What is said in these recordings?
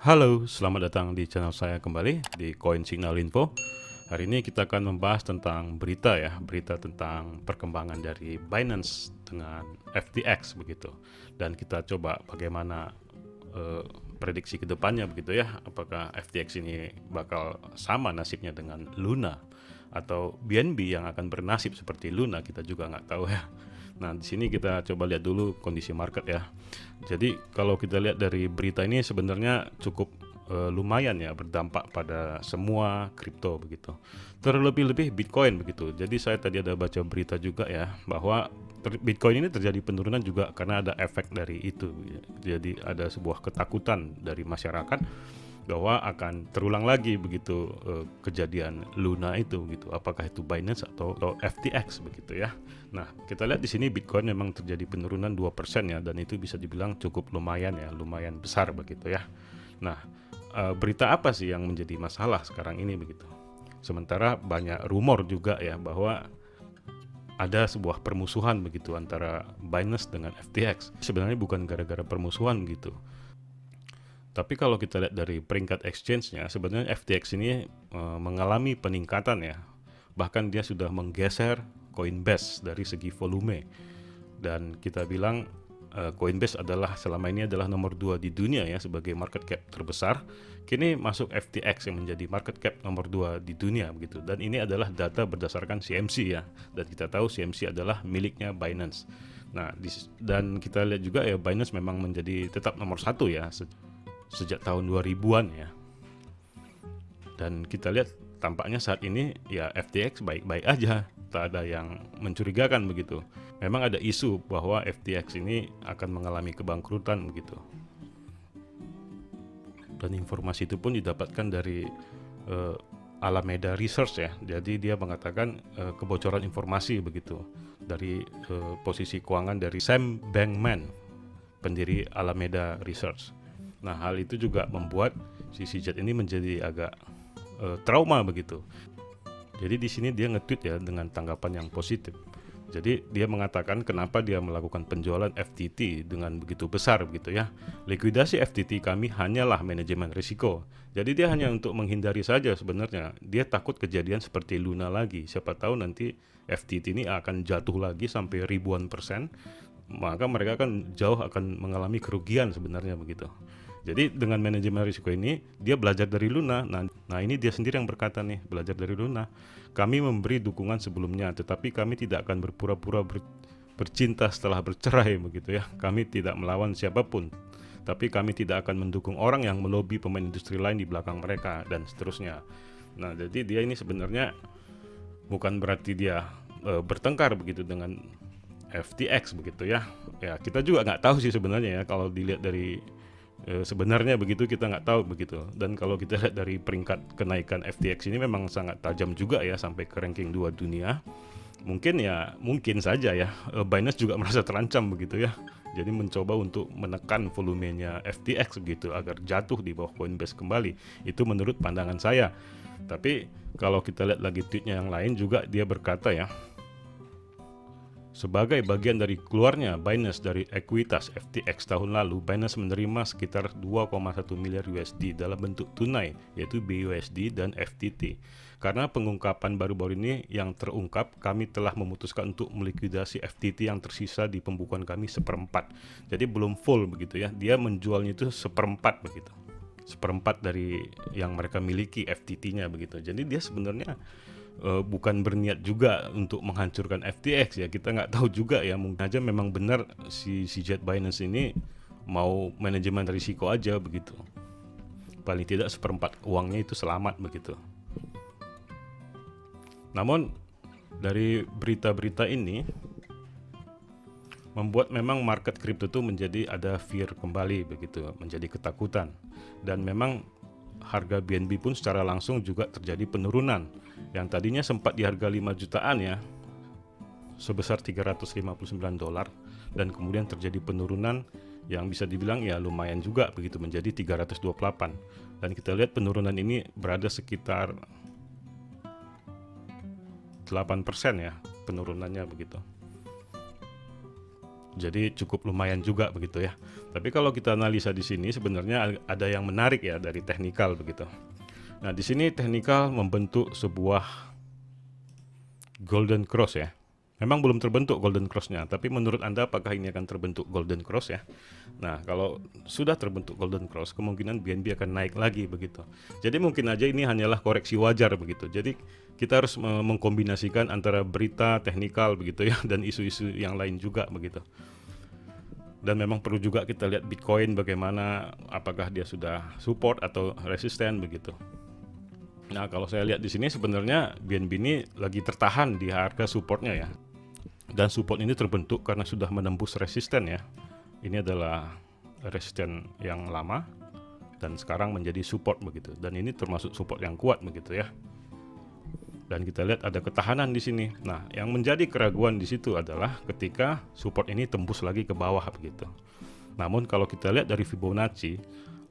Halo, selamat datang di channel saya kembali di Coin Signal Info. Hari ini kita akan membahas tentang berita tentang perkembangan dari Binance dengan FTX begitu. Dan kita coba bagaimana prediksi kedepannya begitu ya. Apakah FTX ini bakal sama nasibnya dengan Luna atau BNB yang akan bernasib seperti Luna, kita juga nggak tahu ya. Nah, di sini kita coba lihat dulu kondisi market ya. Jadi kalau kita lihat dari berita ini sebenarnya cukup lumayan ya berdampak pada semua kripto begitu. Terlebih-lebih Bitcoin begitu. Jadi saya tadi ada baca berita juga ya bahwa Bitcoin ini terjadi penurunan juga karena ada efek dari itu. Jadi ada sebuah ketakutan dari masyarakat bahwa akan terulang lagi begitu kejadian Luna itu gitu. Apakah itu Binance atau FTX begitu ya. Nah, kita lihat di sini Bitcoin memang terjadi penurunan 2% ya, dan itu bisa dibilang cukup lumayan ya, lumayan besar begitu ya. Nah, berita apa sih yang menjadi masalah sekarang ini begitu? Sementara banyak rumor juga ya bahwa ada sebuah permusuhan begitu antara Binance dengan FTX. Sebenarnya bukan gara-gara permusuhan gitu. Tapi kalau kita lihat dari peringkat exchange-nya, sebenarnya FTX ini mengalami peningkatan ya. Bahkan dia sudah menggeser Coinbase dari segi volume. Dan kita bilang Coinbase adalah selama ini adalah nomor 2 di dunia ya sebagai market cap terbesar. Kini masuk FTX yang menjadi market cap nomor 2 di dunia begitu. Dan ini adalah data berdasarkan CMC ya. Dan kita tahu CMC adalah miliknya Binance. Nah, dan kita lihat juga ya Binance memang menjadi tetap nomor 1 ya sejak tahun 2000-an ya. Dan kita lihat tampaknya saat ini ya FTX baik-baik aja, tak ada yang mencurigakan begitu. Memang ada isu bahwa FTX ini akan mengalami kebangkrutan begitu. Dan informasi itu pun didapatkan dari Alameda Research ya. Jadi dia mengatakan kebocoran informasi begitu dari posisi keuangan dari Sam Bankman, pendiri Alameda Research. Nah, hal itu juga membuat si CZ ini menjadi agak trauma begitu. Jadi di sini dia nge-tweet ya dengan tanggapan yang positif. Jadi dia mengatakan kenapa dia melakukan penjualan FTT dengan begitu besar begitu ya. Likuidasi FTT kami hanyalah manajemen risiko. Jadi dia hanya untuk menghindari saja sebenarnya. Dia takut kejadian seperti Luna lagi. Siapa tahu nanti FTT ini akan jatuh lagi sampai ribuan %, maka mereka akan mengalami kerugian sebenarnya begitu. Jadi dengan manajemen risiko ini dia belajar dari Luna. Nah ini dia sendiri yang berkata nih, belajar dari Luna. Kami memberi dukungan sebelumnya, tetapi kami tidak akan berpura-pura bercinta setelah bercerai begitu ya. Kami tidak melawan siapapun, tapi kami tidak akan mendukung orang yang melobi pemain industri lain di belakang mereka dan seterusnya. Nah jadi dia ini sebenarnya bukan berarti dia bertengkar begitu dengan FTX begitu ya. Ya kita juga nggak tahu sih sebenarnya ya kalau dilihat dari sebenarnya begitu, kita nggak tahu begitu. Dan kalau kita lihat dari peringkat kenaikan FTX ini memang sangat tajam juga ya sampai ke ranking 2 dunia. Mungkin saja ya Binance juga merasa terancam begitu ya. Jadi mencoba untuk menekan volumenya FTX begitu agar jatuh di bawah Coinbase kembali. Itu menurut pandangan saya. Tapi kalau kita lihat lagi tweetnya yang lain juga, dia berkata ya, sebagai bagian dari keluarnya Binance dari ekuitas FTX tahun lalu, Binance menerima sekitar 2,1 miliar USD dalam bentuk tunai, yaitu BUSD dan FTT. Karena pengungkapan baru-baru ini yang terungkap, kami telah memutuskan untuk melikuidasi FTT yang tersisa di pembukuan kami seperempat. Jadi belum full begitu ya, dia menjualnya itu seperempat begitu. Seperempat dari yang mereka miliki FTT-nya begitu. Jadi dia sebenarnya bukan berniat juga untuk menghancurkan FTX ya, kita nggak tahu juga ya, mungkin aja memang benar si Jet Binance ini mau manajemen risiko aja begitu, paling tidak seperempat uangnya itu selamat begitu. Namun dari berita-berita ini membuat memang market kripto itu menjadi ada fear kembali begitu, menjadi ketakutan, dan memang harga BNB pun secara langsung juga terjadi penurunan. Yang tadinya sempat di harga 5 jutaan ya, sebesar $359, dan kemudian terjadi penurunan yang bisa dibilang ya lumayan juga begitu, menjadi 328. Dan kita lihat penurunan ini berada sekitar 8% ya penurunannya begitu. Jadi cukup lumayan juga begitu ya. Tapi kalau kita analisa di sini sebenarnya ada yang menarik ya dari teknikal begitu. Nah, di sini teknikal membentuk sebuah golden cross ya. Memang belum terbentuk golden cross-nya, tapi menurut Anda apakah ini akan terbentuk golden cross ya? Nah, kalau sudah terbentuk golden cross, kemungkinan BNB akan naik lagi begitu. Jadi mungkin aja ini hanyalah koreksi wajar begitu. Jadi kita harus mengkombinasikan antara berita teknikal begitu ya dan isu-isu yang lain juga begitu. Dan memang perlu juga kita lihat Bitcoin bagaimana, apakah dia sudah support atau resisten begitu. Nah, kalau saya lihat di sini sebenarnya BNB ini lagi tertahan di harga supportnya ya. Dan support ini terbentuk karena sudah menembus resisten ya. Ini adalah resisten yang lama dan sekarang menjadi support begitu. Dan ini termasuk support yang kuat begitu ya. Dan kita lihat ada ketahanan di sini. Nah, yang menjadi keraguan di situ adalah ketika support ini tembus lagi ke bawah begitu. Namun kalau kita lihat dari Fibonacci,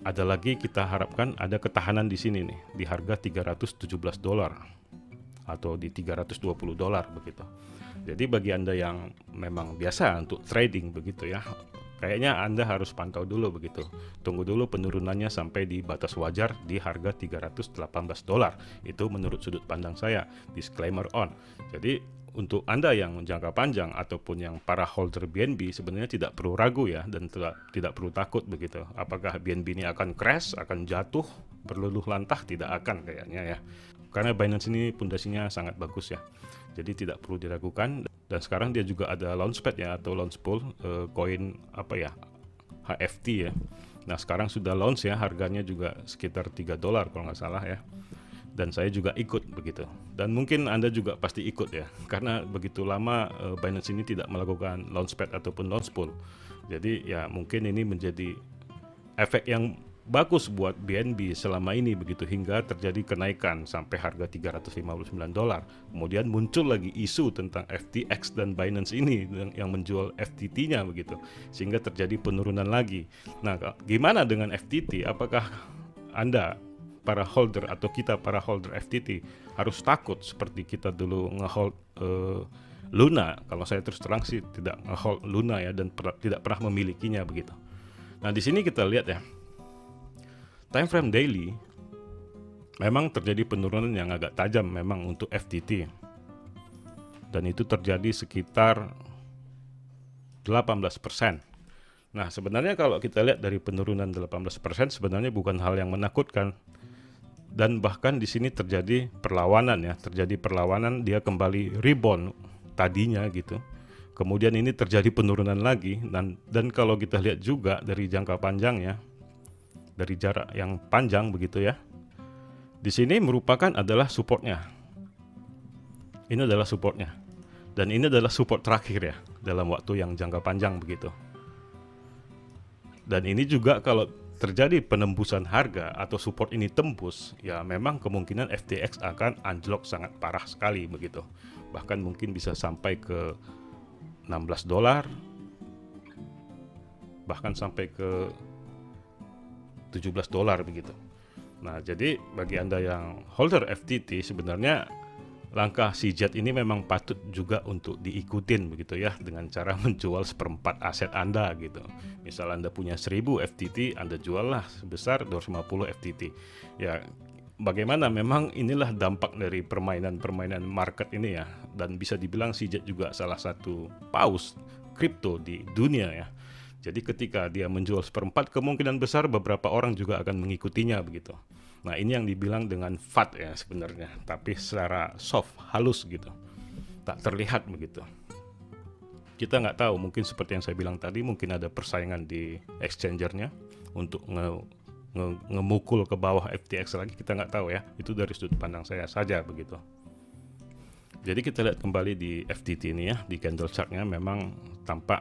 ada lagi kita harapkan ada ketahanan di sini nih, di harga $317 atau di $320 begitu. Jadi bagi Anda yang memang biasa untuk trading begitu ya, kayaknya Anda harus pantau dulu begitu. Tunggu dulu penurunannya sampai di batas wajar di harga $318. Itu menurut sudut pandang saya, disclaimer on. Jadi untuk Anda yang jangka panjang ataupun yang para holder BNB sebenarnya tidak perlu ragu ya, dan tidak perlu takut begitu. Apakah BNB ini akan crash, akan jatuh, berluluh lantah? Tidak akan kayaknya ya. Karena Binance ini pondasinya sangat bagus ya. Jadi tidak perlu diragukan. Dan sekarang dia juga ada launchpad ya, atau launch pool koin apa ya, HFT ya. Nah sekarang sudah launch ya, harganya juga sekitar $3 kalau nggak salah ya. Dan saya juga ikut begitu. Dan mungkin Anda juga pasti ikut ya, karena begitu lama Binance ini tidak melakukan launchpad ataupun launch pool. Jadi ya mungkin ini menjadi efek yang bagus buat BNB selama ini begitu, hingga terjadi kenaikan sampai harga $359. Kemudian muncul lagi isu tentang FTX dan Binance ini yang menjual FTT-nya begitu, sehingga terjadi penurunan lagi. Nah, gimana dengan FTT? Apakah Anda para holder atau kita para holder FTT harus takut seperti kita dulu ngehold Luna? Kalau saya terus terang sih tidak ngehold Luna ya, dan tidak pernah memilikinya begitu. Nah, di sini kita lihat ya, time frame daily memang terjadi penurunan yang agak tajam memang untuk FTT, dan itu terjadi sekitar 18%. Nah sebenarnya kalau kita lihat dari penurunan 18% sebenarnya bukan hal yang menakutkan, dan bahkan di sini terjadi perlawanan ya, dia kembali rebound tadinya gitu. Kemudian ini terjadi penurunan lagi, dan kalau kita lihat juga dari jangka panjang ya, dari jarak yang panjang begitu ya, di sini merupakan adalah supportnya. Ini adalah supportnya, dan ini adalah support terakhir ya dalam waktu yang jangka panjang begitu. Dan ini juga kalau terjadi penembusan harga atau support ini tembus, ya memang kemungkinan FTX akan anjlok sangat parah sekali begitu. Bahkan mungkin bisa sampai ke $16, bahkan sampai ke $17 begitu. Nah, jadi bagi Anda yang holder FTT sebenarnya langkah CZ ini memang patut juga untuk diikutin begitu ya, dengan cara menjual seperempat aset Anda gitu. Misal Anda punya 1000 FTT, Anda juallah sebesar 250 FTT. Ya, bagaimana memang inilah dampak dari permainan market ini ya, dan bisa dibilang CZ juga salah satu paus kripto di dunia ya. Jadi ketika dia menjual seperempat, kemungkinan besar beberapa orang juga akan mengikutinya begitu. Nah ini yang dibilang dengan FUD ya sebenarnya, tapi secara soft, halus gitu, tak terlihat begitu. Kita nggak tahu, mungkin seperti yang saya bilang tadi, mungkin ada persaingan di exchangernya untuk ngemukul ke bawah FTX lagi, kita nggak tahu ya. Itu dari sudut pandang saya saja begitu. Jadi kita lihat kembali di FTT ini ya, di candle chartnya memang tampak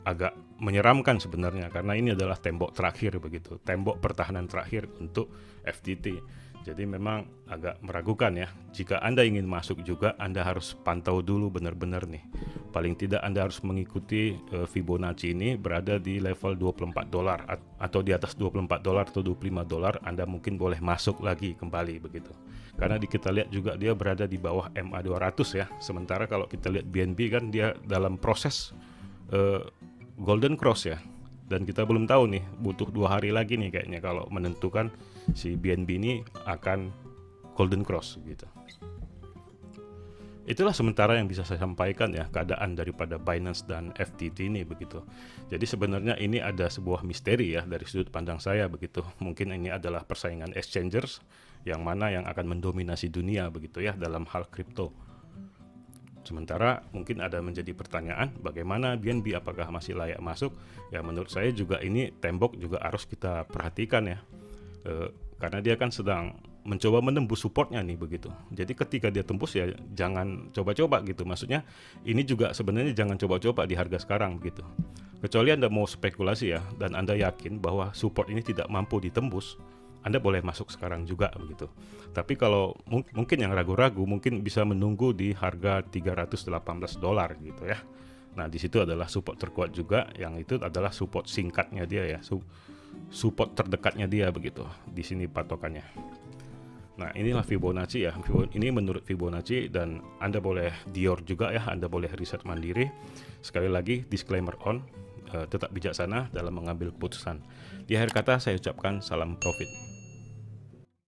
agak menyeramkan sebenarnya, karena ini adalah tembok terakhir begitu, tembok pertahanan terakhir untuk FTT. Jadi memang agak meragukan ya. Jika Anda ingin masuk juga, Anda harus pantau dulu benar-benar nih. Paling tidak Anda harus mengikuti Fibonacci ini berada di level $24 atau di atas $24 atau $25, Anda mungkin boleh masuk lagi kembali begitu. Karena kita lihat juga dia berada di bawah MA200 ya. Sementara kalau kita lihat BNB kan dia dalam proses eh, Golden Cross ya. Dan kita belum tahu nih, butuh 2 hari lagi nih kayaknya kalau menentukan si BNB ini akan Golden Cross gitu. Itulah sementara yang bisa saya sampaikan ya, keadaan daripada Binance dan FTT ini begitu. Jadi sebenarnya ini ada sebuah misteri ya dari sudut pandang saya begitu. Mungkin ini adalah persaingan exchangers yang mana yang akan mendominasi dunia begitu ya dalam hal kripto. Sementara mungkin ada menjadi pertanyaan bagaimana BNB, apakah masih layak masuk? Ya menurut saya juga ini tembok juga harus kita perhatikan ya. Karena dia kan sedang mencoba menembus supportnya nih begitu. Jadi ketika dia tembus ya jangan coba-coba gitu. Maksudnya ini juga sebenarnya jangan coba-coba di harga sekarang begitu. Kecuali Anda mau spekulasi ya dan Anda yakin bahwa support ini tidak mampu ditembus, Anda boleh masuk sekarang juga begitu. Tapi kalau mungkin yang ragu-ragu mungkin bisa menunggu di harga $318 gitu ya. Nah, di situ adalah support terkuat juga, yang itu adalah support singkatnya dia ya. Support terdekatnya dia begitu. Di sini patokannya. Nah, inilah Fibonacci ya. Ini menurut Fibonacci dan Anda boleh Dior juga ya. Anda boleh riset mandiri. Sekali lagi disclaimer on, tetap bijaksana dalam mengambil keputusan. Di akhir kata saya ucapkan salam profit.